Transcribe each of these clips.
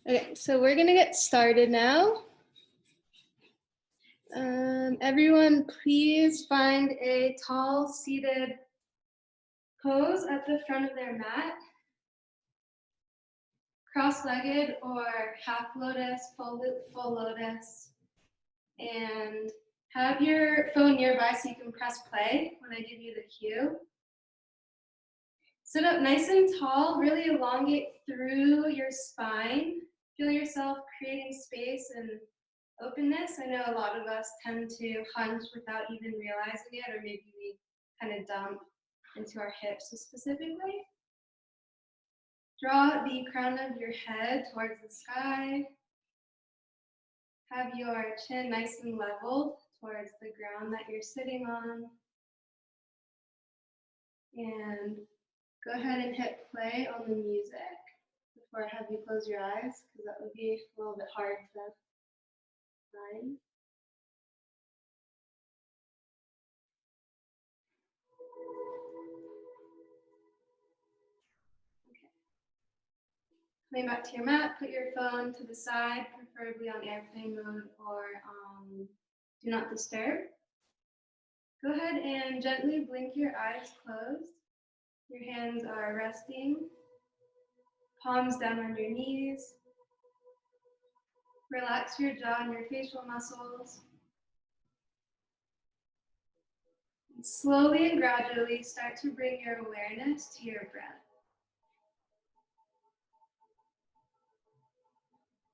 Okay, so we're gonna get started now. Everyone, please find a tall seated pose at the front of their mat. Cross-legged or half lotus, full lotus. And have your phone nearby so you can press play when I give you the cue. Sit up nice and tall, really elongate through your spine. Feel yourself creating space and openness. I know a lot of us tend to hunch without even realizing it, or maybe we kind of dump into our hips specifically. Draw the crown of your head towards the sky. Have your chin nice and leveled towards the ground that you're sitting on. And go ahead and hit play on the music before I have you close your eyes, because that would be a little bit hard to find. Coming back to your mat, put your phone to the side, preferably on airplane mode or do not disturb. Go ahead and gently blink your eyes closed. Your hands are resting, palms down on your knees. Relax your jaw and your facial muscles. And slowly and gradually start to bring your awareness to your breath.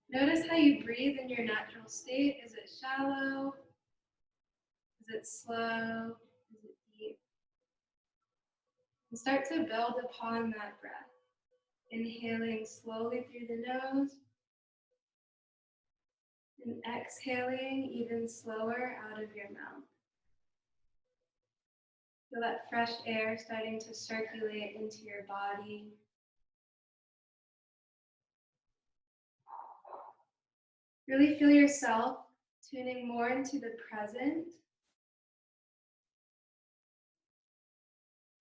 Notice how you breathe in your natural state. Is it shallow? Is it slow? Is it deep? And start to build upon that breath. Inhaling slowly through the nose. And exhaling even slower out of your mouth. Feel that fresh air starting to circulate into your body. Really feel yourself tuning more into the present.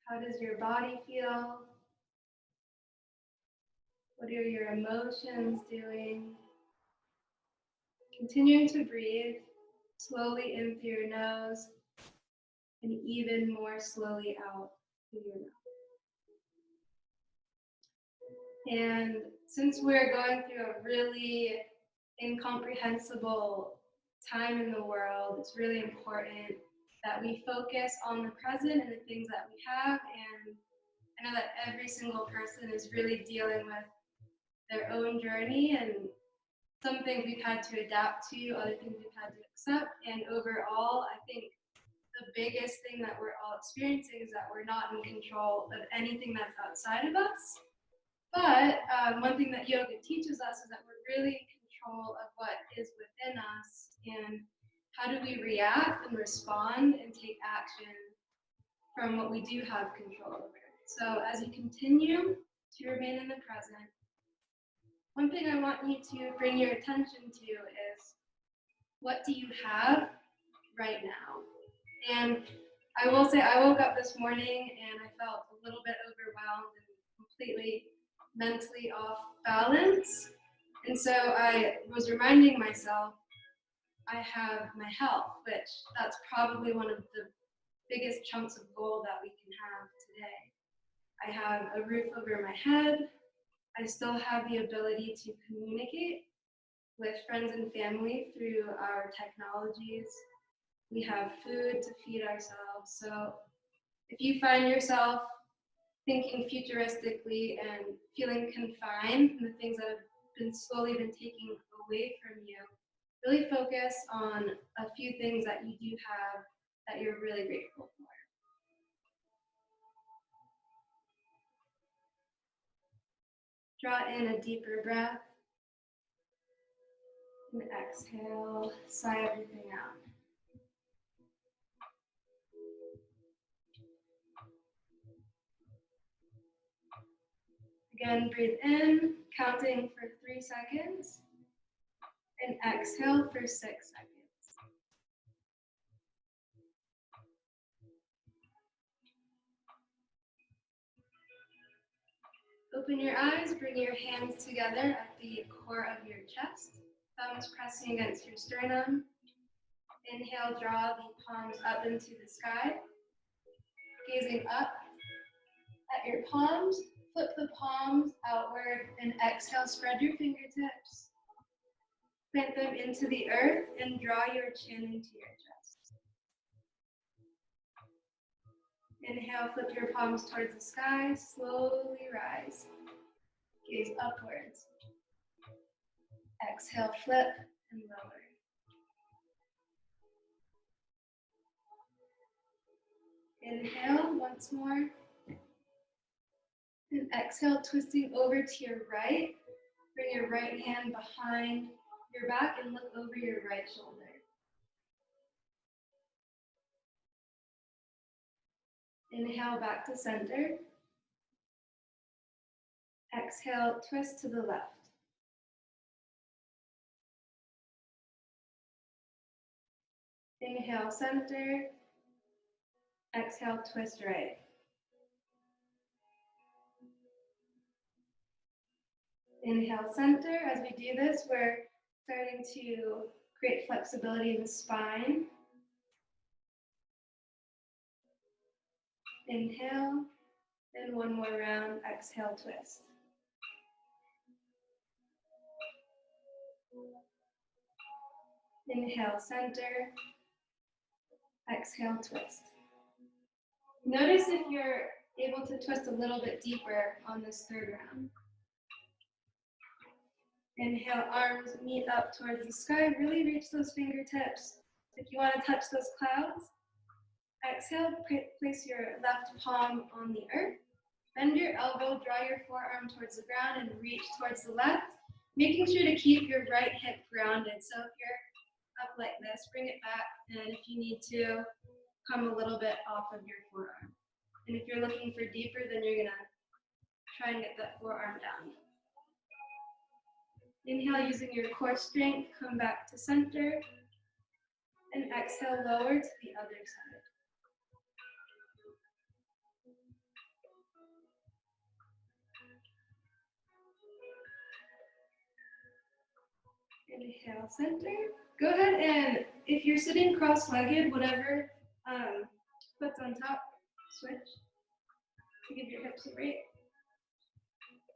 How does your body feel? What are your emotions doing? Continuing to breathe slowly in through your nose and even more slowly out through your mouth. And since we're going through a really incomprehensible time in the world, it's really important that we focus on the present and the things that we have. And I know that every single person is really dealing with their own journey, and some things we've had to adapt to, other things we've had to accept. And overall, I think the biggest thing that we're all experiencing is that we're not in control of anything that's outside of us. But one thing that yoga teaches us is that we're really in control of what is within us, and how do we react and respond and take action from what we do have control over. So as you continue to remain in the present, one thing I want you to bring your attention to is, what do you have right now? And I will say, I woke up this morning and I felt a little bit overwhelmed and completely mentally off balance. And so I was reminding myself, I have my health, which that's probably one of the biggest chunks of gold that we can have today. I have a roof over my head. I still have the ability to communicate with friends and family through our technologies. We have food to feed ourselves. So if you find yourself thinking futuristically and feeling confined in the things that have been slowly taken away from you, really focus on a few things that you do have that you're really grateful for. Draw in a deeper breath and exhale, sigh everything out. Again, breathe in, counting for 3 seconds, and exhale for 6 seconds. Open your eyes, bring your hands together at the core of your chest, thumbs pressing against your sternum. Inhale, draw the palms up into the sky, gazing up at your palms. Flip the palms outward and exhale, spread your fingertips. Plant them into the earth and draw your chin into your chest. Inhale, flip your palms towards the sky, slowly rise. Gaze upwards. Exhale, flip and lower. Inhale once more. And exhale, twisting over to your right. Bring your right hand behind your back and look over your right shoulder. Inhale back to center. Exhale, twist to the left. Inhale, center. Exhale, twist right. Inhale, center. As we do this, we're starting to create flexibility in the spine. Inhale, and one more round. Exhale, twist. Inhale, center. Exhale, twist. Notice if you're able to twist a little bit deeper on this third round. Inhale, arms meet up towards the sky. Really reach those fingertips. If you want to touch those clouds, exhale, place your left palm on the earth. Bend your elbow, draw your forearm towards the ground and reach towards the left, making sure to keep your right hip grounded. So if you're up like this, bring it back, and if you need to, come a little bit off of your forearm. And if you're looking for deeper, then you're gonna try and get that forearm down. Inhale, using your core strength, come back to center, and exhale, lower to the other side. Inhale, center. Go ahead and, if you're sitting cross-legged, whatever foot's on top, switch to give your hips a break.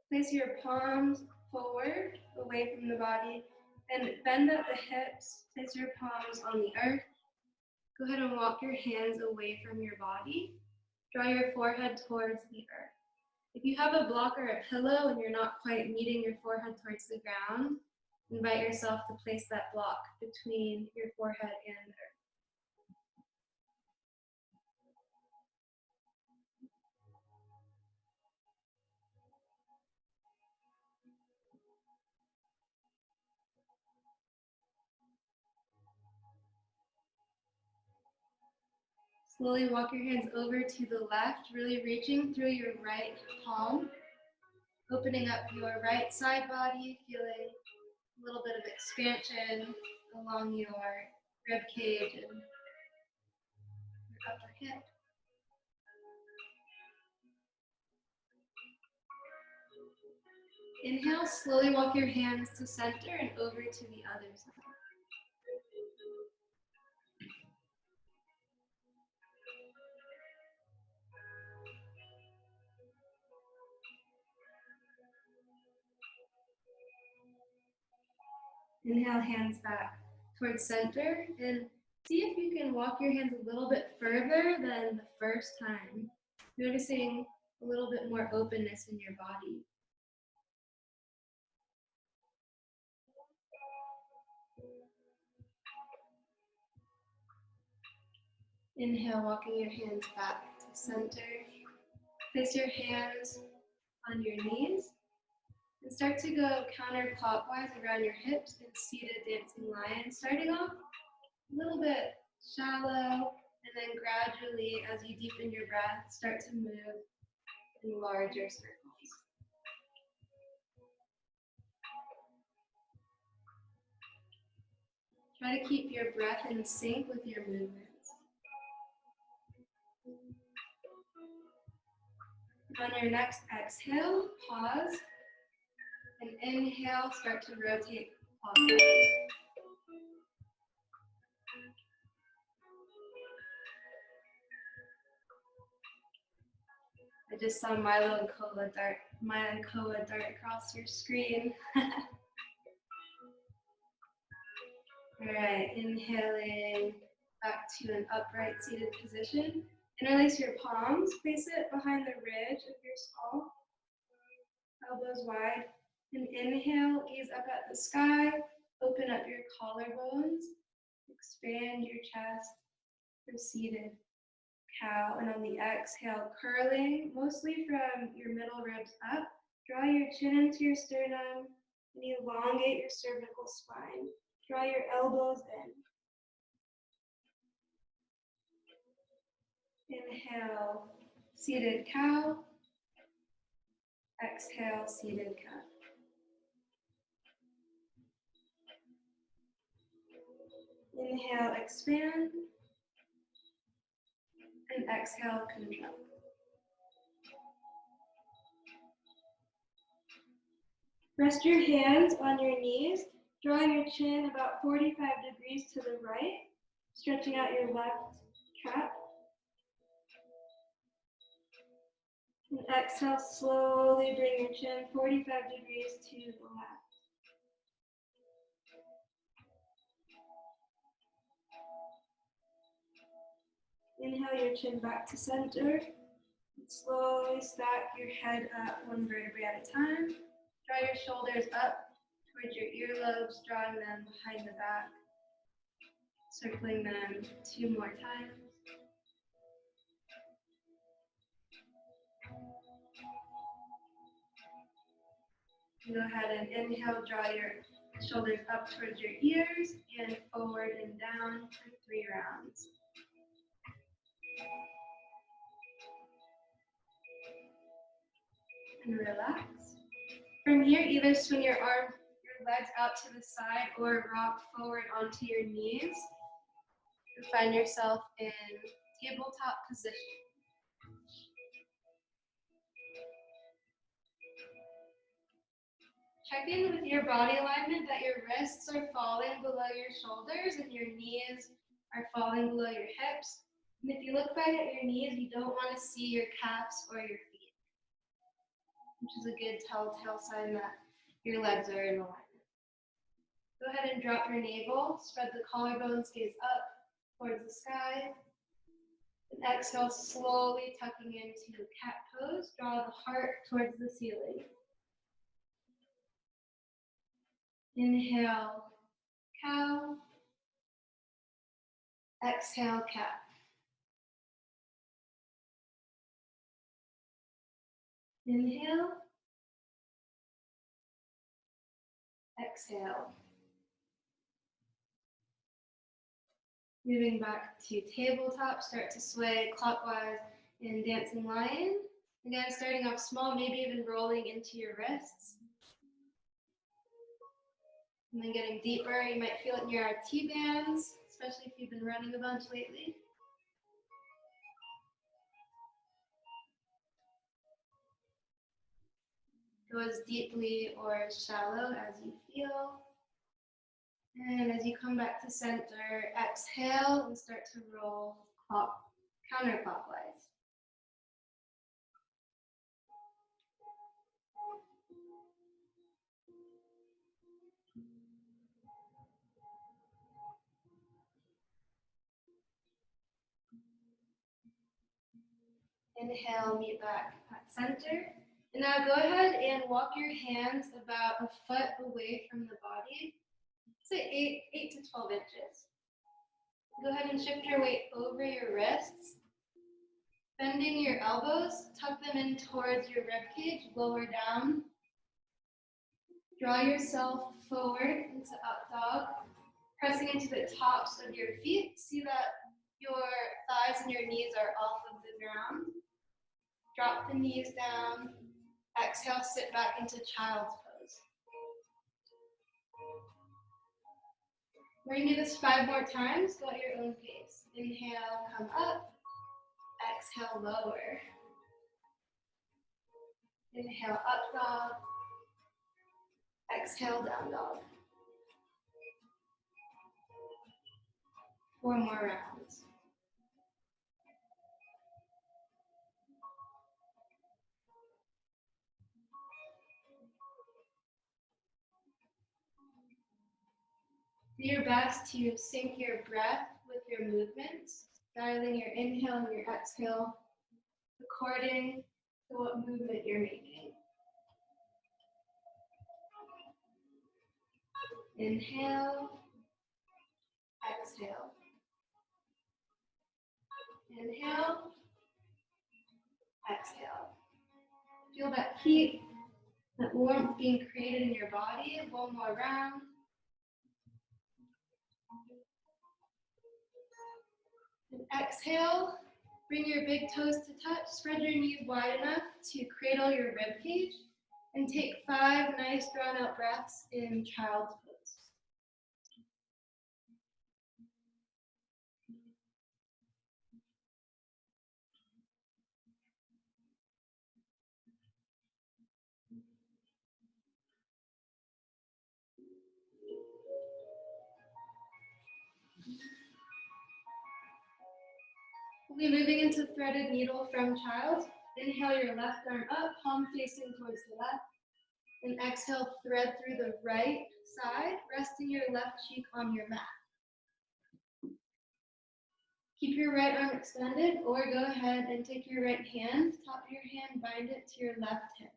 Place your palms forward, away from the body, and bend at the hips. Place your palms on the earth. Go ahead and walk your hands away from your body. Draw your forehead towards the earth. If you have a block or a pillow and you're not quite meeting your forehead towards the ground, invite yourself to place that block between your forehead and the earth. Slowly walk your hands over to the left, really reaching through your right palm, opening up your right side body, feeling a little bit of expansion along your rib cage and your upper hip. Inhale, slowly walk your hands to center and over to the other side. Inhale, hands back towards center, and see if you can walk your hands a little bit further than the first time, noticing a little bit more openness in your body. Inhale, walking your hands back to center. Place your hands on your knees and start to go counterclockwise around your hips in seated dancing lion, starting off a little bit shallow, and then gradually, as you deepen your breath, start to move in larger circles. Try to keep your breath in sync with your movements. On your next exhale, pause, and inhale, start to rotate clockwise. I just saw Milo and Koa dart across your screen. All right, inhaling back to an upright seated position. Interlace your palms, place it behind the ridge of your skull, elbows wide. And inhale, gaze up at the sky, open up your collarbones, expand your chest for seated cow. And on the exhale, curling mostly from your middle ribs up, draw your chin into your sternum and elongate your cervical spine. Draw your elbows in. Inhale, seated cow. Exhale, seated cow. Inhale, expand. And exhale, contract. Rest your hands on your knees. Draw your chin about 45 degrees to the right, stretching out your left trap. And exhale, slowly bring your chin 45 degrees to the left. Inhale your chin back to center. And slowly stack your head up one vertebrae at a time. Draw your shoulders up towards your earlobes, drawing them behind the back. Circling them 2 more times. Go ahead and inhale, draw your shoulders up towards your ears and forward and down for 3 rounds. And relax. From here, either swing your legs out to the side or rock forward onto your knees. And find yourself in tabletop position. Check in with your body alignment that your wrists are falling below your shoulders and your knees are falling below your hips. And if you look back at your knees, you don't want to see your calves or your feet, which is a good telltale sign that your legs are in alignment. Go ahead and drop your navel, spread the collarbones, gaze up towards the sky. And exhale, slowly tucking into cat pose. Draw the heart towards the ceiling. Inhale, cow. Exhale, cat. Inhale. Exhale. Moving back to tabletop, start to sway clockwise in dancing lion. Again, starting off small, maybe even rolling into your wrists. And then getting deeper, you might feel it in your RT bands, especially if you've been running a bunch lately. Go as deeply or as shallow as you feel. And as you come back to center, exhale and start to roll counterclockwise. Inhale, meet back at center. And now go ahead and walk your hands about a foot away from the body. Say 8 to 12 inches. Go ahead and shift your weight over your wrists. Bending your elbows, tuck them in towards your ribcage, lower down. Draw yourself forward into up dog, pressing into the tops of your feet. See that your thighs and your knees are off of the ground. Drop the knees down. Exhale, sit back into child's pose. We're going to do this 5 more times. Go at your own pace. Inhale, come up. Exhale, lower. Inhale, up dog. Exhale, down dog. 4 more rounds. Do your best to sync your breath with your movements, dialing your inhale and your exhale according to what movement you're making. Inhale, exhale. Inhale, exhale. Feel that heat, that warmth being created in your body. 1 more round. And exhale, bring your big toes to touch, spread your knees wide enough to cradle your rib cage, and take 5 nice drawn out breaths in child's pose. We'll be moving into threaded needle from child. Inhale your left arm up, palm facing towards the left. And exhale, thread through the right side, resting your left cheek on your mat. Keep your right arm extended, or go ahead and take your right hand, top of your hand, bind it to your left hip.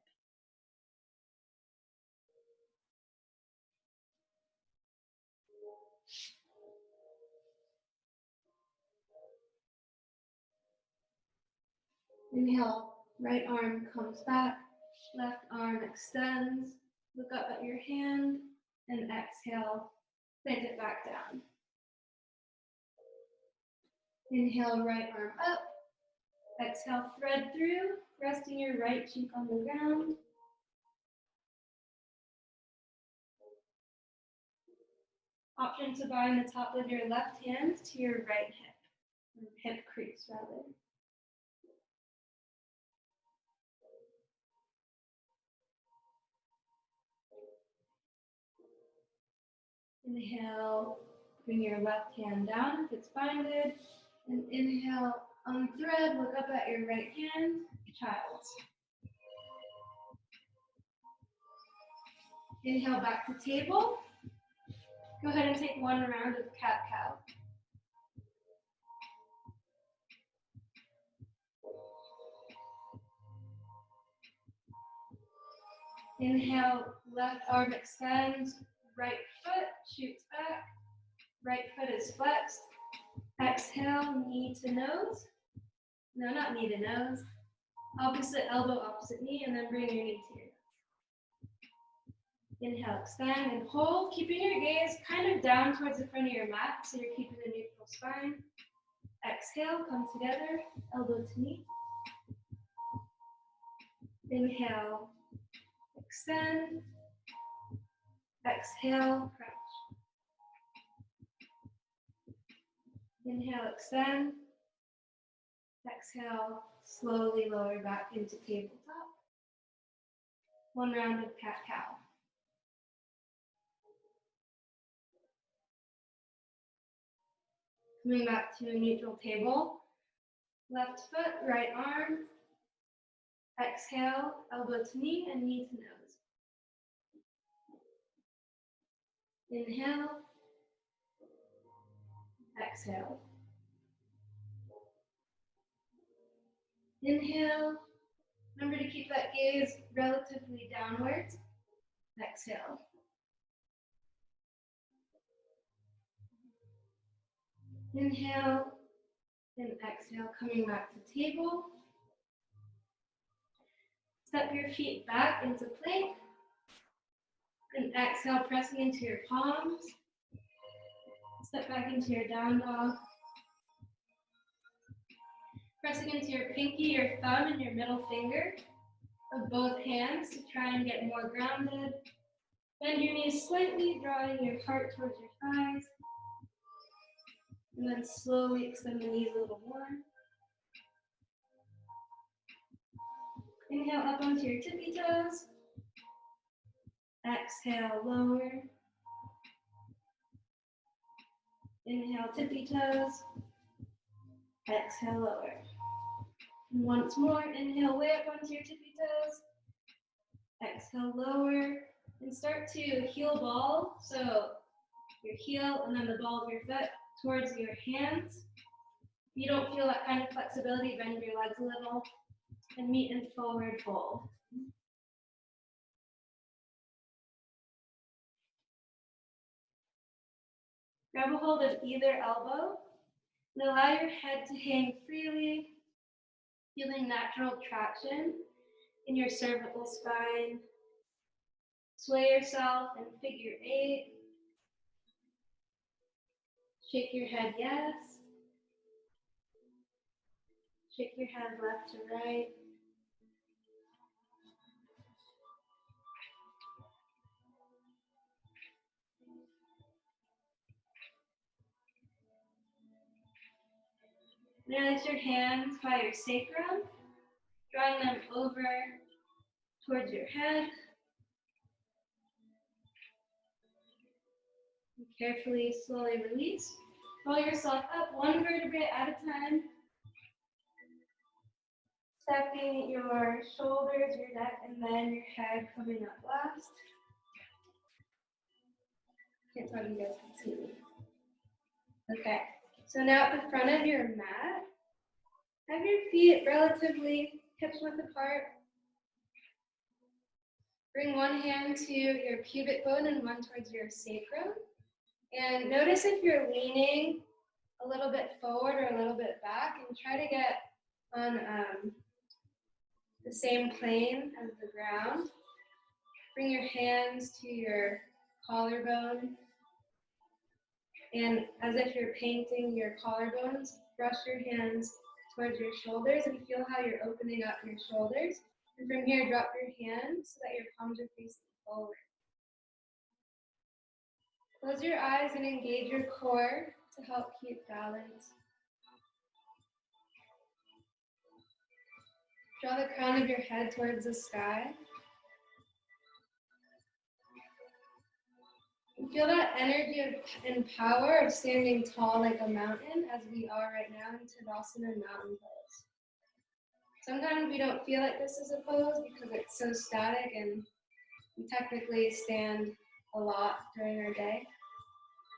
Inhale, right arm comes back, left arm extends, look up at your hand, and exhale, plant it back down. Inhale, right arm up, exhale, thread through, resting your right cheek on the ground. Option to bind the top of your left hand to your right hip crease rather. Inhale, bring your left hand down if it's binded, and inhale, unthread, look up at your right hand, child. Inhale back to table. Go ahead and take 1 round of cat-cow. Inhale, left arm extends, right foot shoots back, right foot is flexed. Exhale, knee to nose. No, not knee to nose. Opposite elbow, opposite knee, and then bring your knee to your nose. Inhale, extend and hold, keeping your gaze kind of down towards the front of your mat, so you're keeping a neutral spine. Exhale, come together, elbow to knee. Inhale, extend. Exhale, crunch. Inhale, extend. Exhale, slowly lower back into tabletop. 1 round of cat-cow. Coming back to a neutral table. Left foot, right arm. Exhale, elbow to knee and knee to nose. Inhale. Exhale. Inhale. Remember to keep that gaze relatively downwards. Exhale. Inhale and exhale, coming back to table. Step your feet back into plank. And exhale, pressing into your palms. Step back into your down dog. Pressing into your pinky, your thumb, and your middle finger of both hands to try and get more grounded. Bend your knees slightly, drawing your heart towards your thighs. And then slowly extend the knees a little more. Inhale up onto your tippy toes. Exhale, lower. Inhale, tippy toes. Exhale, lower. And once more, inhale, way up onto your tippy toes. Exhale, lower. And start to heel ball. So your heel and then the ball of your foot towards your hands. If you don't feel that kind of flexibility, bend your legs a little and meet in forward fold. Grab a hold of either elbow and allow your head to hang freely, feeling natural traction in your cervical spine. Sway yourself in figure 8. Shake your head yes. Shake your head left to right. Release your hands by your sacrum, drawing them over towards your head. And carefully, slowly release. Roll yourself up one vertebrae at a time. Stepping your shoulders, your neck, and then your head coming up last. Can't tell if you guys can see me. Okay, so now at the front of your mat, have your feet relatively hips width apart. Bring one hand to your pubic bone and one towards your sacrum. And notice if you're leaning a little bit forward or a little bit back, and try to get on the same plane as the ground. Bring your hands to your collarbone. And as if you're painting your collarbones, brush your hands towards your shoulders and feel how you're opening up your shoulders. And from here, drop your hands so that your palms are facing forward. Close your eyes and engage your core to help keep balance. Draw the crown of your head towards the sky. And feel that energy and power of standing tall like a mountain as we are right now in Tadasana mountain pose. Sometimes we don't feel like this is a pose because it's so static and we technically stand a lot during our day.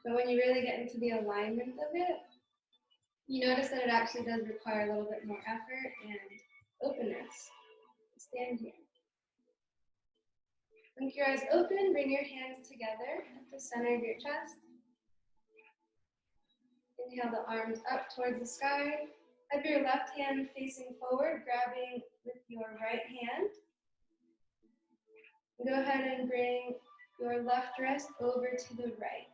But when you really get into the alignment of it, you notice that it actually does require a little bit more effort and openness to stand here. Blink your eyes open, bring your hands together at the center of your chest. Inhale the arms up towards the sky. Have your left hand facing forward, grabbing with your right hand. Go ahead and bring your left wrist over to the right.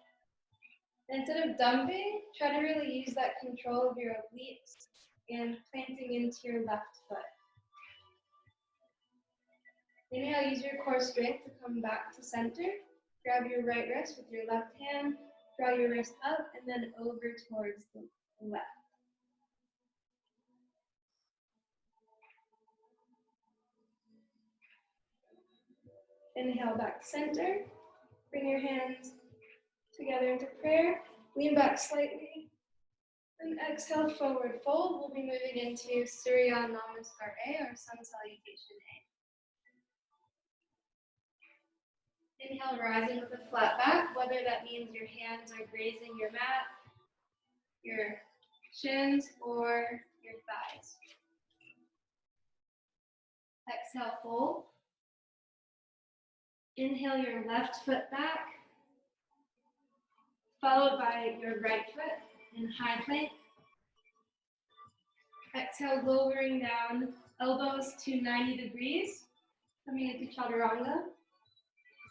And instead of dumping, try to really use that control of your obliques and planting into your left foot. Inhale, use your core strength to come back to center. Grab your right wrist with your left hand, draw your wrist up, and then over towards the left. Inhale, back to center. Bring your hands together into prayer. Lean back slightly. And exhale, forward fold. We'll be moving into Surya Namaskar A, or Sun Salutation A. Inhale, rising with a flat back, whether that means your hands are grazing your mat, your shins, or your thighs. Exhale, fold. Inhale your left foot back, followed by your right foot in high plank. Exhale, lowering down, elbows to 90 degrees, coming into Chaturanga.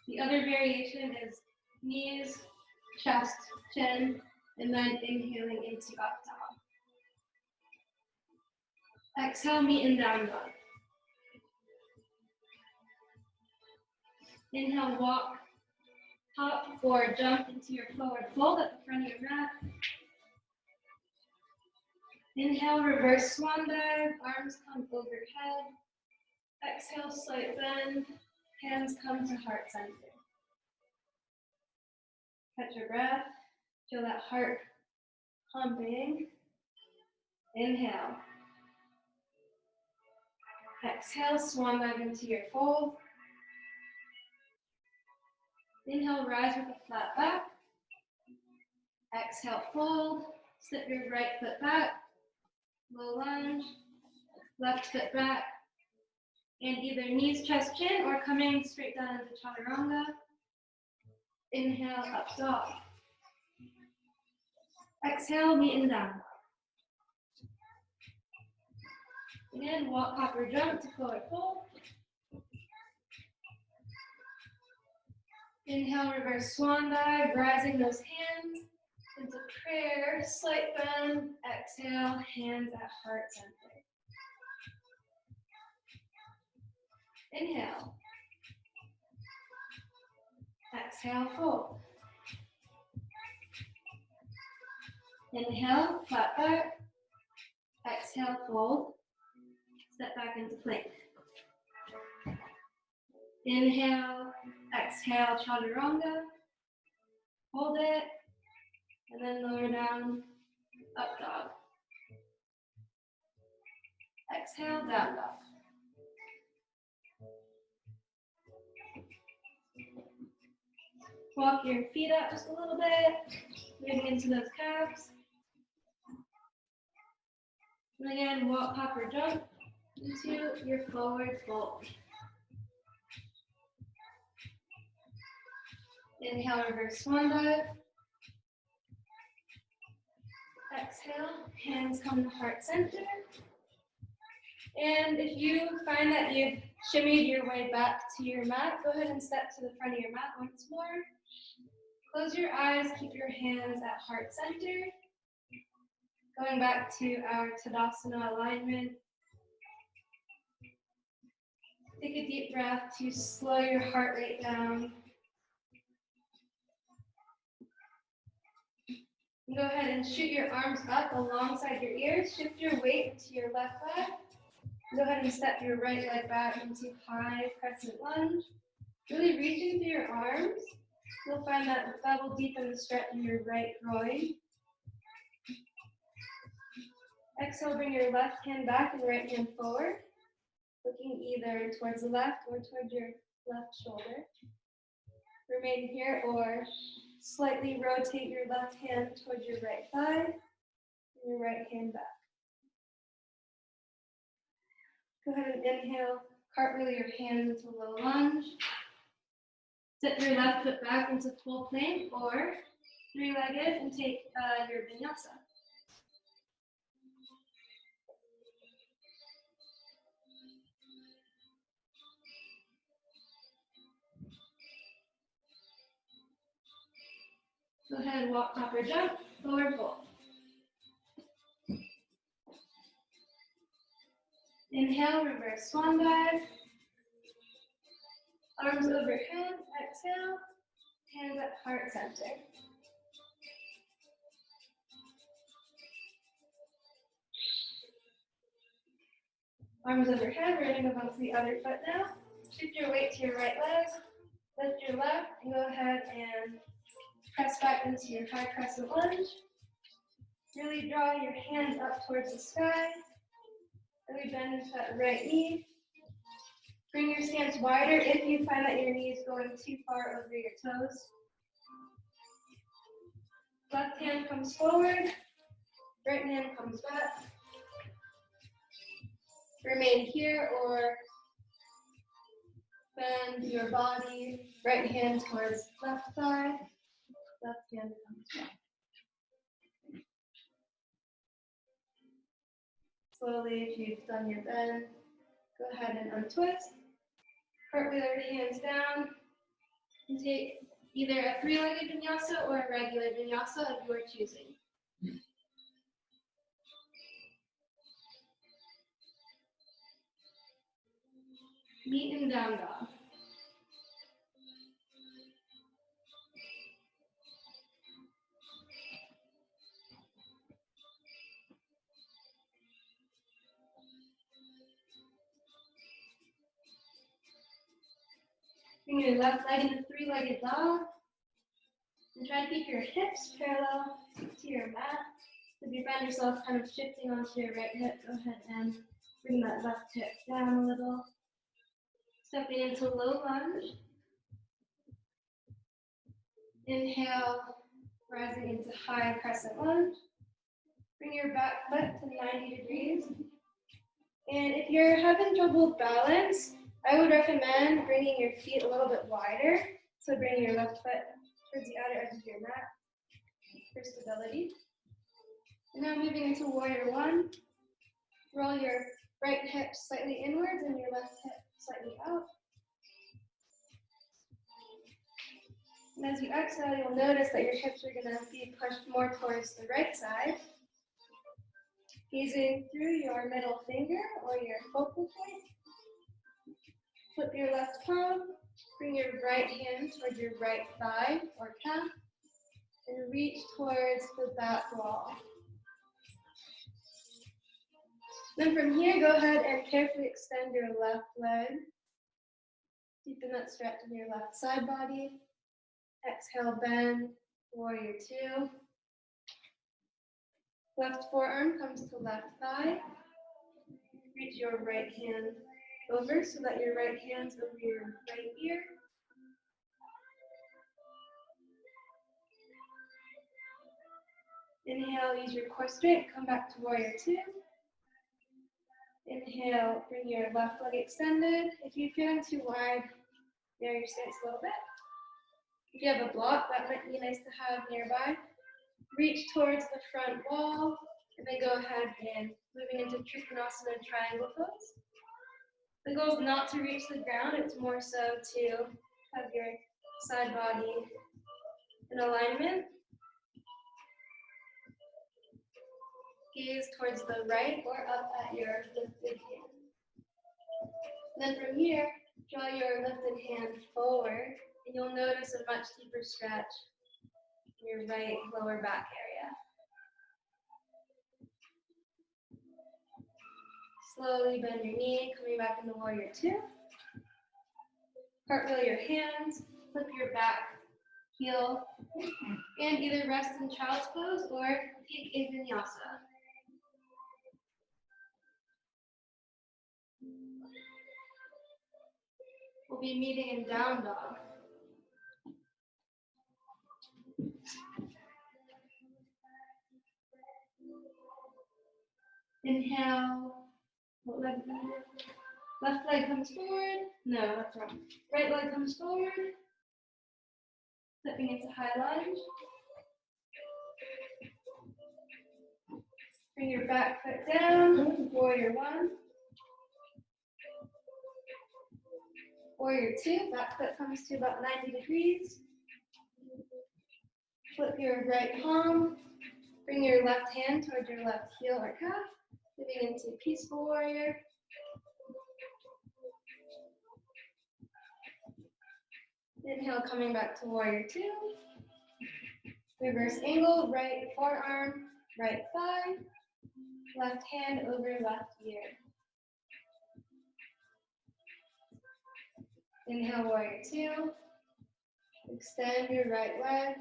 The other variation is knees, chest, chin, and then inhaling into up dog. Exhale, meet in down dog. Inhale, walk, hop, or jump into your forward fold at the front of your mat. Inhale, reverse swan dive, arms come overhead. Exhale, slight bend. Hands come to heart center. Catch your breath. Feel that heart pumping. Inhale. Exhale, swan dive into your fold. Inhale, rise with a flat back. Exhale, fold. Step your right foot back. Low lunge. Left foot back. And either knees, chest, chin, or coming straight down into chaturanga. Inhale, up dog. Exhale, meet and down. Again, walk, hop, or jump to forward fold. Inhale, reverse swan dive, rising those hands into prayer, slight bend. Exhale, hands at heart center. Inhale. Exhale, fold. Inhale, flat back. Exhale, fold. Step back into plank. Inhale, exhale, chaturanga. Hold it, and then lower down, up dog. Exhale, down dog. Walk your feet up just a little bit, moving into those calves. And again, walk, hop, or jump into your forward fold. Inhale, reverse swan dive. Exhale, hands come to heart center. And if you find that you've shimmied your way back to your mat, go ahead and step to the front of your mat once more. Close your eyes, keep your hands at heart center. Going back to our Tadasana alignment. Take a deep breath to slow your heart rate down. And go ahead and shoot your arms up alongside your ears. Shift your weight to your left leg. Go ahead and step your right leg back into high crescent lunge. Really reaching through your arms. You'll find that will deepen the stretch in your right groin. Exhale, bring your left hand back and right hand forward, looking either towards the left or towards your left shoulder. Remain here or slightly rotate your left hand towards your right thigh and your right hand back. Go ahead and inhale, cartwheel your hands into low lunge. Step your left foot back into full plank or three-legged and take your vinyasa. Go ahead, walk, hop, or jump, forward fold. Inhale, reverse swan dive. Arms overhead, exhale, hands at heart center. Arms overhead, we're going to move on to the other foot now. Shift your weight to your right leg, lift your left, and go ahead and press back into your high crescent lunge. Really draw your hands up towards the sky. Really bend into that right knee. Bring your stance wider if you find that your knee is going too far over your toes. Left hand comes forward, right hand comes back. Remain here or bend your body, right hand towards left thigh, left hand comes back. Slowly, if you've done your bend, go ahead and untwist. Cartwheel your hands down and take either a three-legged vinyasa or a regular vinyasa of your choosing. Meet and down dog. Bring your left leg into three-legged dog. And try to keep your hips parallel to your mat. If you find yourself kind of shifting onto your right hip, go ahead and bring that left hip down a little. Stepping into low lunge. Inhale, rising into high crescent lunge. Bring your back foot to 90 degrees. And if you're having trouble with balance, I would recommend bringing your feet a little bit wider. So bring your left foot towards the outer edge of your mat for stability. And now moving into warrior one. Roll your right hip slightly inwards and your left hip slightly out. And as you exhale, you'll notice that your hips are going to be pushed more towards the right side. Gazing through your middle finger or your focal point. Flip your left palm, bring your right hand towards your right thigh or calf, and reach towards the back wall. Then from here, go ahead and carefully extend your left leg. Deepen that stretch in your left side body. Exhale, bend, warrior two. Left forearm comes to left thigh. Reach your right hand over so that your right hand's over your right ear. Inhale, use your core straight, come back to warrior two. Inhale, bring your left leg extended. If you're feeling too wide, narrow your stance a little bit. If you have a block, that might be nice to have nearby. Reach towards the front wall, and then go ahead and moving into Trikonasana triangle pose. The goal is not to reach the ground, it's more so to have your side body in alignment. Gaze towards the right or up at your lifted hand. Then from here, draw your lifted hand forward, and you'll notice a much deeper stretch in your right lower back area. Slowly bend your knee, coming back into warrior two. Cartwheel your hands, flip your back heel, and either rest in child's pose or take a vinyasa. We'll be meeting in down dog. Inhale, left leg comes forward. No, that's wrong. Right leg comes forward. Stepping into high lunge. Bring your back foot down, warrior one. Warrior two, back foot comes to about 90 degrees. Flip your right palm, bring your left hand towards your left heel or calf, moving into peaceful warrior. Inhale, coming back to warrior two. Reverse angle, right forearm, right thigh, left hand over left ear. Inhale, warrior two. Extend your right leg.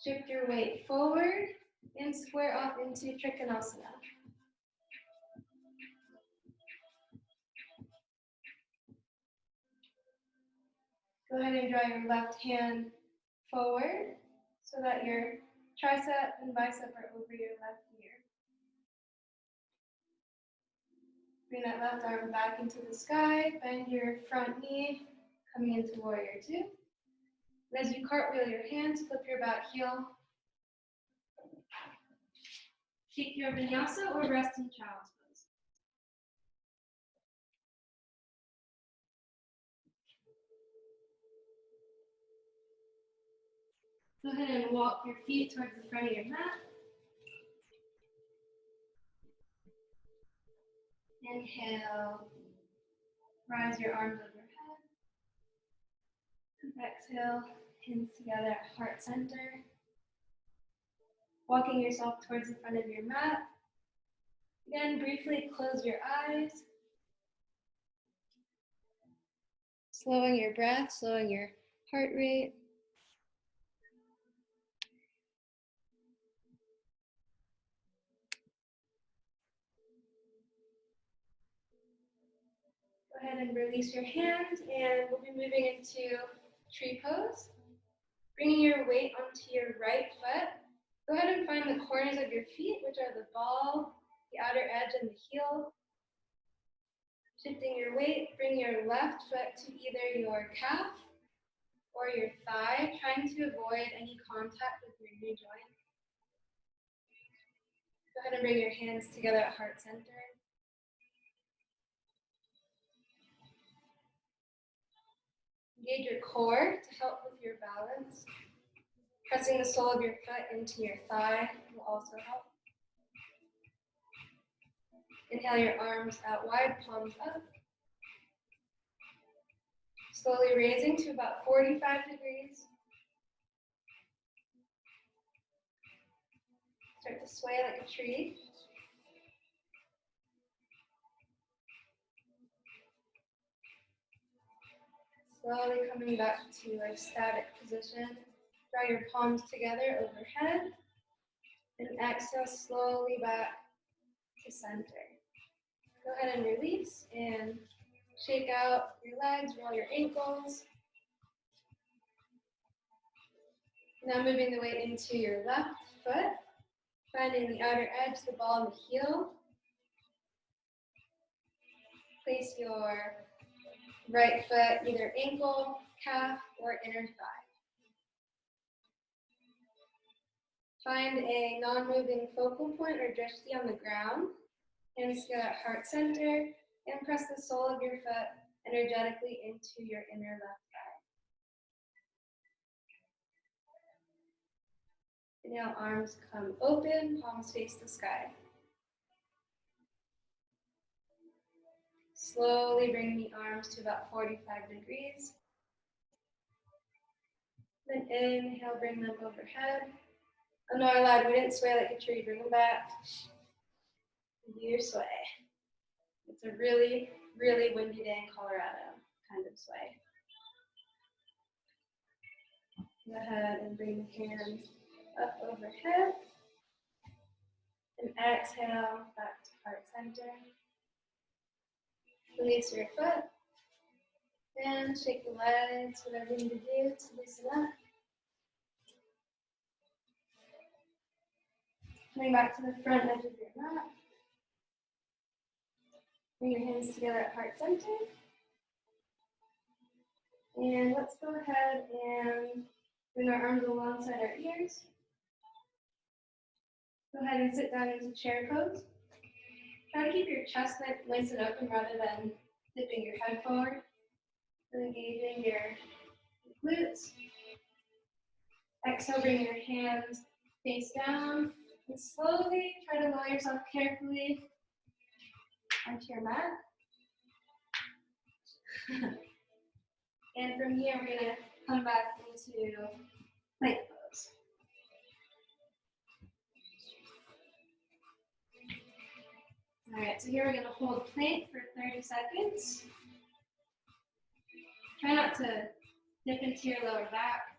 Shift your weight forward and square off into Trikonasana. Go ahead and draw your left hand forward so that your tricep and bicep are over your left ear. Bring that left arm back into the sky, bend your front knee, coming into warrior two. And as you cartwheel your hands, flip your back heel. Take your vinyasa or rest in child's pose. Go ahead and walk your feet towards the front of your mat. Inhale, rise your arms overhead. Exhale, hands together at heart center. Walking yourself towards the front of your mat. Again, briefly close your eyes. Slowing your breath, slowing your heart rate. Go ahead and release your hands, and we'll be moving into tree pose. Bringing your weight onto your right foot. Go ahead and find the corners of your feet, which are the ball, the outer edge, and the heel. Shifting your weight, bring your left foot to either your calf or your thigh, trying to avoid any contact with your knee joint. Go ahead and bring your hands together at heart center. Engage your core to help with your balance. Pressing the sole of your foot into your thigh will also help. Inhale your arms out wide, palms up. Slowly raising to about 45 degrees. Start to sway like a tree. Slowly coming back to a static position. Draw your palms together overhead. And exhale slowly back to center. Go ahead and release and shake out your legs, roll your ankles. Now moving the weight into your left foot. Finding the outer edge, the ball, and the heel. Place your right foot either ankle, calf, or inner thigh. Find a non-moving focal point or drishti on the ground. Hands together at heart center, and press the sole of your foot energetically into your inner left thigh. Inhale, arms come open, palms face the sky. Slowly bring the arms to about 45 degrees. Then inhale, bring them overhead. Oh no, I lied, we didn't sway like a tree. Bring them back. Do your sway. It's a really, really windy day in Colorado kind of sway. Go ahead and bring the hands up overhead. And exhale, back to heart center. Release your foot. And shake the legs, whatever you need to do to loosen up. Coming back to the front edge of your mat. Bring your hands together at heart center. And let's go ahead and bring our arms alongside our ears. Go ahead and sit down into chair pose. Try to keep your chest nice and open rather than dipping your head forward. And engaging your glutes. Exhale, bring your hands face down. And slowly try to lower yourself carefully onto your mat. And from here, we're going to come back into plank pose. All right, so here we're going to hold plank for 30 seconds. Try not to dip into your lower back.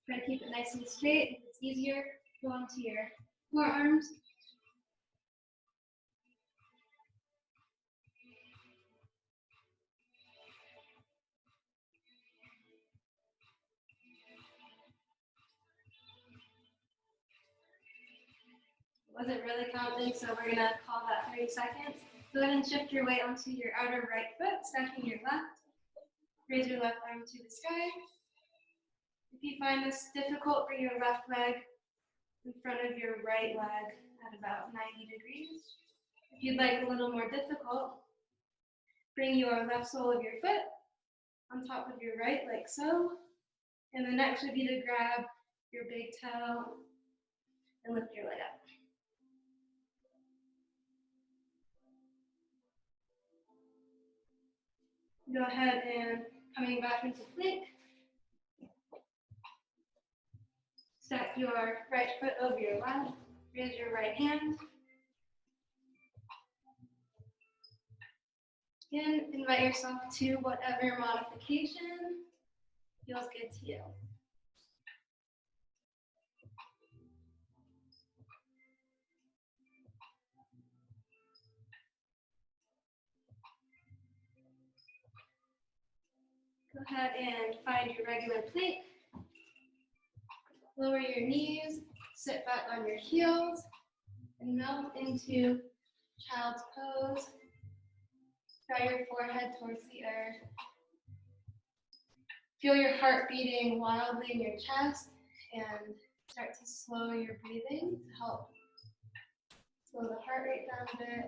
Try to keep it nice and straight. If it's easier, go onto your forearms. Wasn't really counting, so we're gonna call that 30 seconds. Go ahead and shift your weight onto your outer right foot, stacking your left. Raise your left arm to the sky. If you find this difficult, bring your left leg in front of your right leg at about 90 degrees. If you'd like a little more difficult, bring your left sole of your foot on top of your right, like so. And the next would be to grab your big toe and lift your leg up. Go ahead and coming back into plank. Stack your right foot over your left. Raise your right hand. And invite yourself to whatever modification feels good to you. Go ahead and find your regular plank. Lower your knees, sit back on your heels, and melt into child's pose. Draw your forehead towards the earth. Feel your heart beating wildly in your chest and start to slow your breathing to help slow the heart rate down a bit.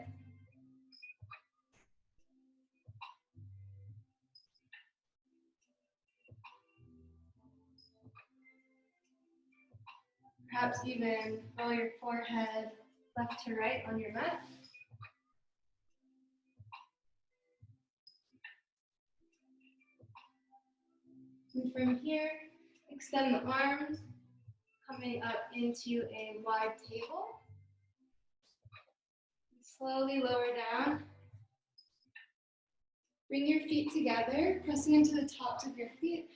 Perhaps even roll your forehead left to right on your mat. And from here, extend the arms, coming up into a wide table. Slowly lower down. Bring your feet together, pressing into the tops of your feet.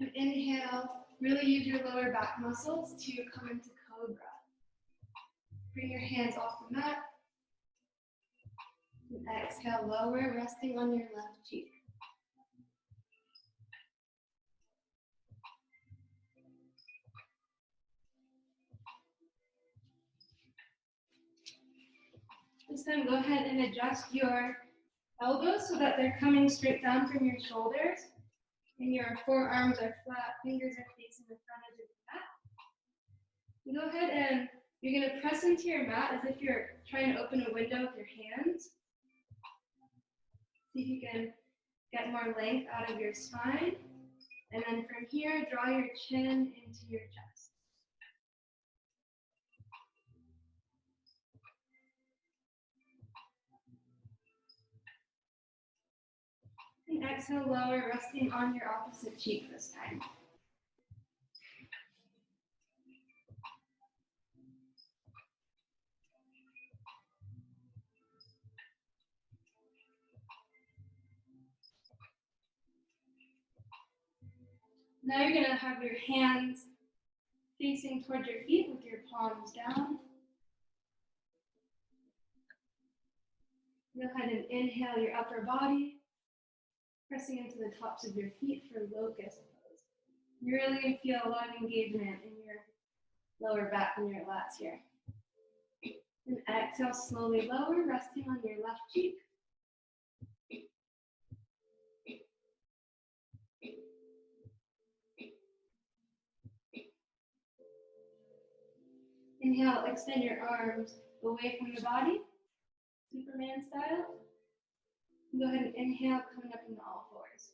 And inhale, really use your lower back muscles to come into cobra. Bring your hands off the mat. And exhale, lower, resting on your left cheek. This time, go ahead and adjust your elbows so that they're coming straight down from your shoulders. And your forearms are flat, fingers are facing the front edge of the mat. You go ahead and you're going to press into your mat as if you're trying to open a window with your hands. See if you can get more length out of your spine. And then from here, draw your chin into your chest. And exhale, lower, resting on your opposite cheek this time. Now you're going to have your hands facing towards your feet with your palms down. Go ahead and inhale your upper body, pressing into the tops of your feet for locust pose. You're really going to feel a lot of engagement in your lower back and your lats here. And exhale, slowly lower, resting on your left cheek. Inhale, extend your arms away from the body, Superman style. Go ahead and inhale, coming up into all fours.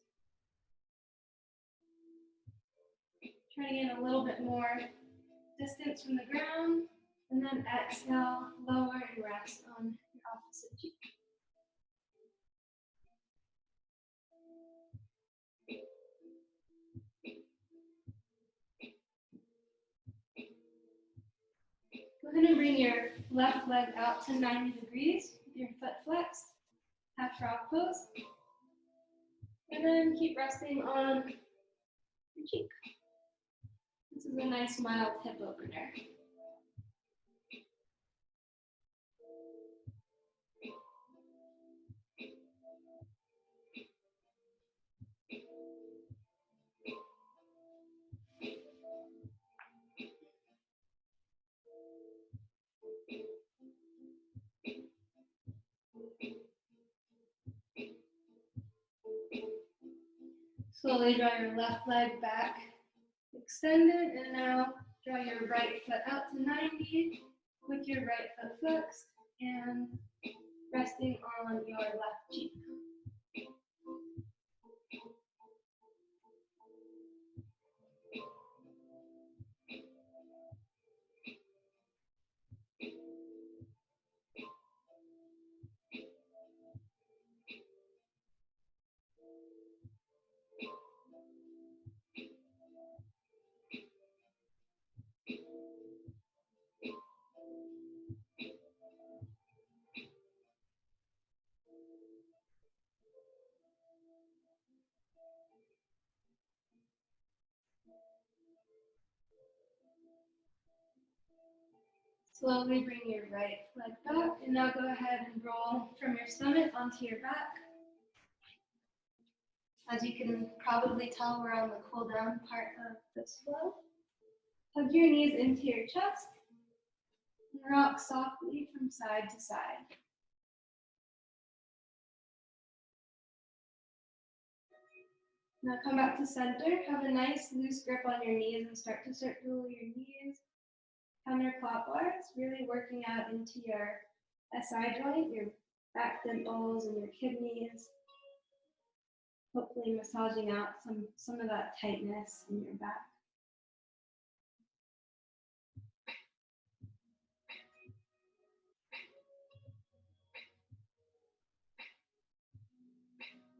Try to get a little bit more distance from the ground, and then exhale, lower and rest on your opposite cheek. Go ahead and bring your left leg out to 90 degrees with your foot flexed, half frog pose. And then keep resting on your cheek. This is a nice mild hip opener. Slowly draw your left leg back, extended, and now draw your right foot out to 90 with your right foot flexed and resting on your left cheek. Slowly bring your right leg back, and now go ahead and roll from your stomach onto your back. As you can probably tell, we're on the cool down part of this flow. Hug your knees into your chest and rock softly from side to side. Now come back to center. Have a nice loose grip on your knees and start to circle your knees counterclockwise, really working out into your SI joint, your back dimples and your kidneys. Hopefully massaging out some of that tightness in your back.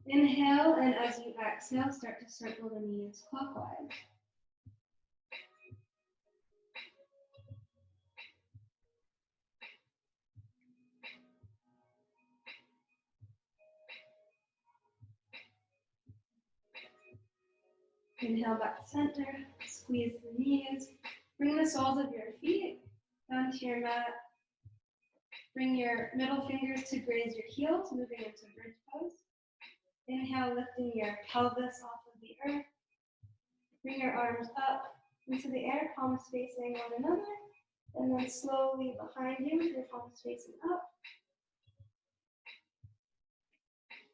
Inhale, and as you exhale, start to circle the knees clockwise. Inhale back to center, squeeze the knees. Bring the soles of your feet down to your mat. Bring your middle fingers to graze your heels, moving into bridge pose. Inhale, lifting your pelvis off of the earth. Bring your arms up into the air, palms facing one another. And then slowly behind you, your palms facing up.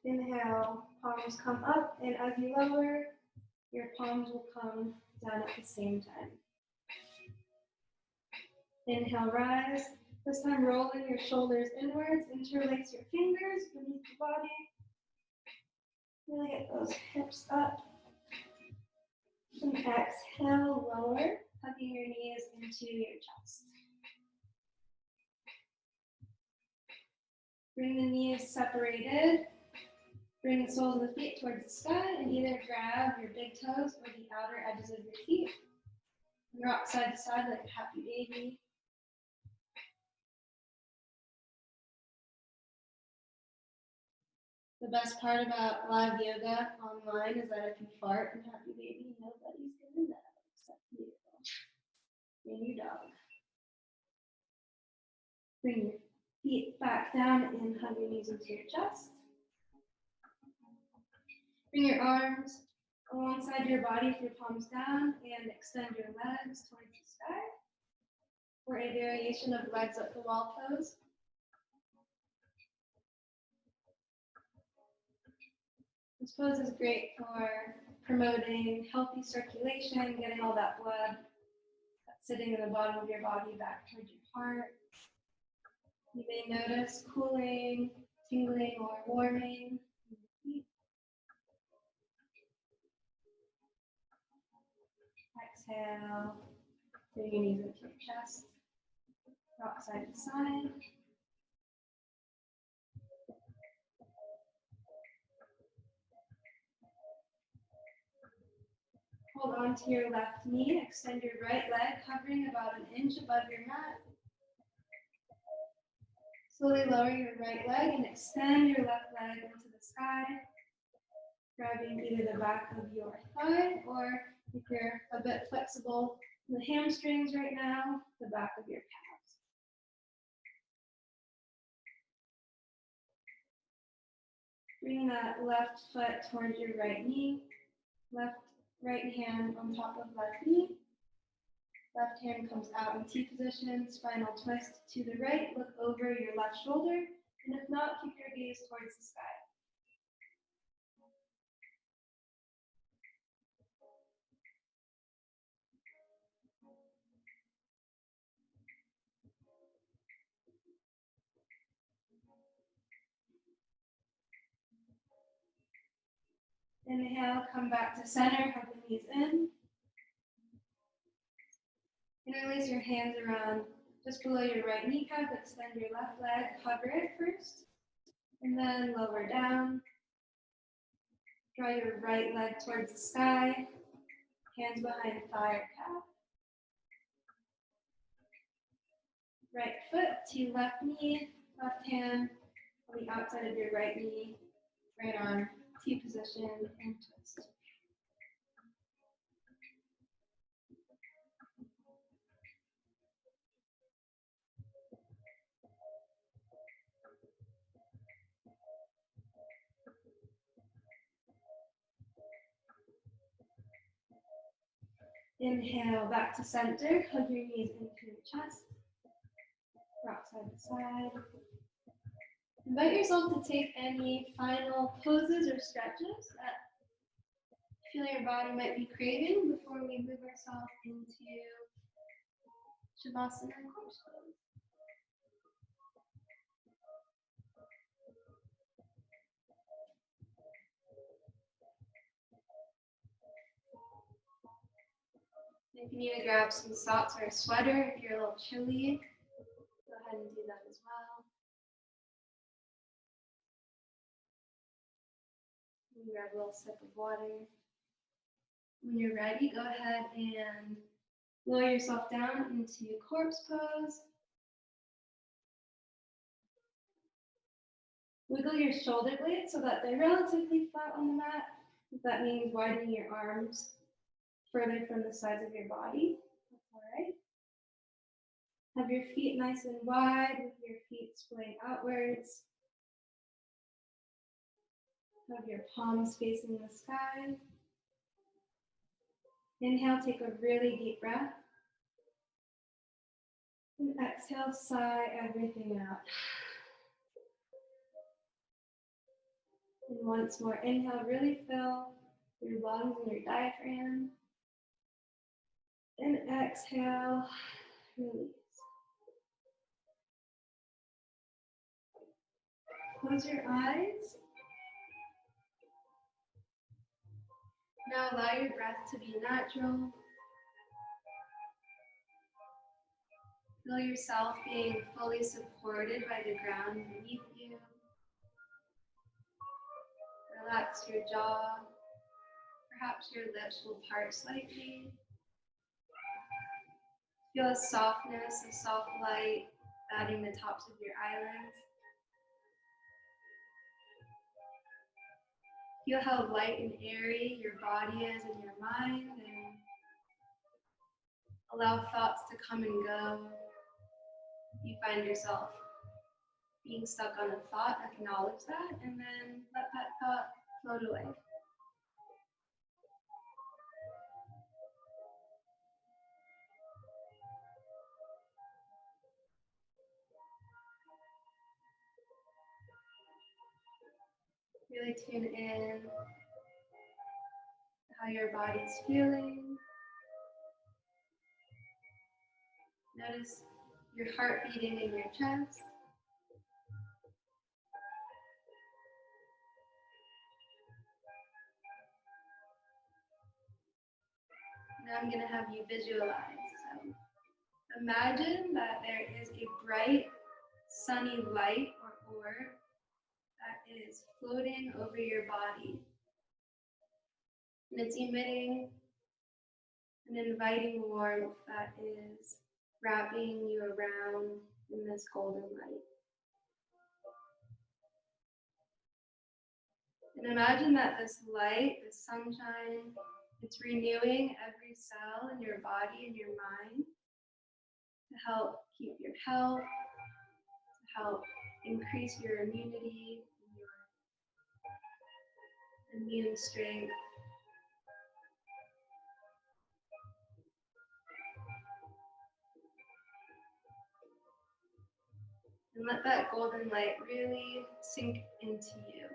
Inhale, palms come up, and as you lower, your palms will come down at the same time. Inhale, rise. This time, rolling your shoulders inwards, interlace your fingers beneath the body. Really get those hips up. And exhale, lower, hugging your knees into your chest. Bring the knees separated. Bring the soles of the feet towards the sky and either grab your big toes or the outer edges of your feet. And rock side to side like a happy baby. The best part about live yoga online is that if you fart and happy baby, nobody's gonna know except you and your dog. Bring your feet back down and hug your knees into your chest. Bring your arms alongside your body with your palms down and extend your legs towards the sky for a variation of legs up the wall pose. This pose is great for promoting healthy circulation, getting all that blood that's sitting in the bottom of your body back towards your heart. You may notice cooling, tingling, or warming in your feet. Exhale, bring your knees into your chest, rock side to side. Hold on to your left knee, extend your right leg, hovering about an inch above your mat. Slowly lower your right leg and extend your left leg into the sky, grabbing either the back of your thigh or if you're a bit flexible in the hamstrings right now, the back of your calves. Bring that left foot towards your right knee, right hand on top of left knee. Left hand comes out in T position, spinal twist to the right, look over your left shoulder, and if not, keep your gaze towards the sky. Inhale, come back to center, hug the knees in. Interlace your hands around just below your right kneecap, extend your left leg, hover it first, and then lower down. Draw your right leg towards the sky, hands behind thigh or calf. Right foot to left knee, left hand on the outside of your right knee, right arm, T position, and twist. Inhale back to center, hug your knees into your chest, rock side to side. Invite yourself to take any final poses or stretches that you feel your body might be craving before we move ourselves into Shavasana and corpse pose. If you need to grab some socks or a sweater, if you're a little chilly, go ahead and do that as well. You grab a little sip of water. When you're ready, go ahead and lower yourself down into corpse pose. Wiggle your shoulder blades so that they're relatively flat on the mat. That means widening your arms further from the sides of your body. That's all right. Have your feet nice and wide with your feet splayed outwards. Have your palms facing the sky. Inhale, take a really deep breath. And exhale, sigh everything out. And once more, inhale, really fill your lungs and your diaphragm. And exhale, release. Close your eyes. Now allow your breath to be natural. Feel yourself being fully supported by the ground beneath you. Relax your jaw. Perhaps your lips will part slightly. Feel a softness, a soft light batting the tops of your eyelids. Feel how light and airy your body is and your mind, and allow thoughts to come and go. If you find yourself being stuck on a thought, acknowledge that, and then let that thought float away. Really tune in to how your body's feeling. Notice your heart beating in your chest. Now I'm going to have you visualize. So imagine that there is a bright, sunny light or orb that is floating over your body. And it's emitting an inviting warmth that is wrapping you around in this golden light. And imagine that this light, this sunshine, it's renewing every cell in your body and your mind to help keep your health, to help increase your immunity and your immune strength. And let that golden light really sink into you.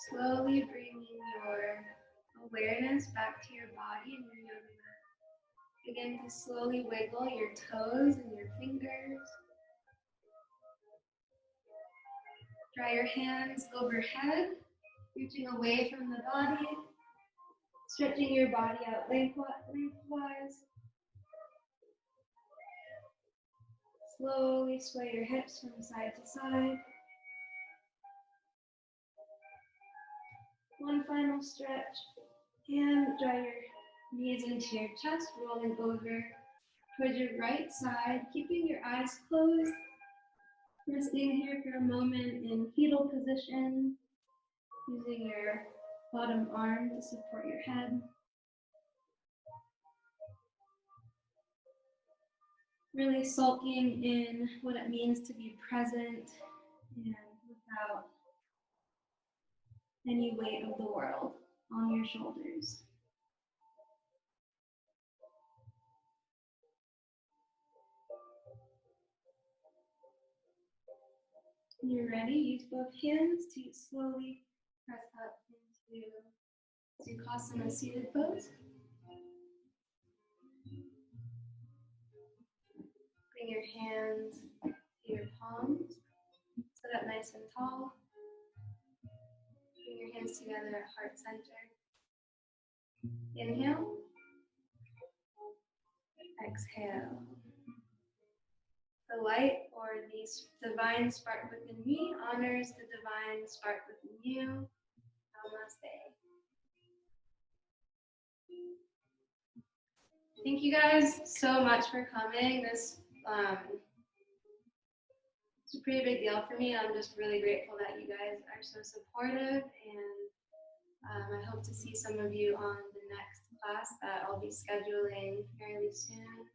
Slowly bringing your awareness back to your body and your yoga mat. Begin to slowly wiggle your toes and your fingers. Dry your hands overhead, reaching away from the body, stretching your body out lengthwise. Slowly sway your hips from side to side. One final stretch, and draw your knees into your chest, rolling over towards your right side, keeping your eyes closed. Resting here for a moment in fetal position, using your bottom arm to support your head. Really soaking in what it means to be present and without any weight of the world on your shoulders. When you're ready, use both hands to slowly press up into Sukhasana seated pose. Bring your hands to your palms. Sit up nice and tall. Bring your hands together at heart center. Inhale. Exhale. The light or the divine spark within me honors the divine spark within you. Namaste. Thank you guys so much for coming. This it's a pretty big deal for me. I'm just really grateful that you guys are so supportive, and I hope to see some of you on the next class that I'll be scheduling fairly soon.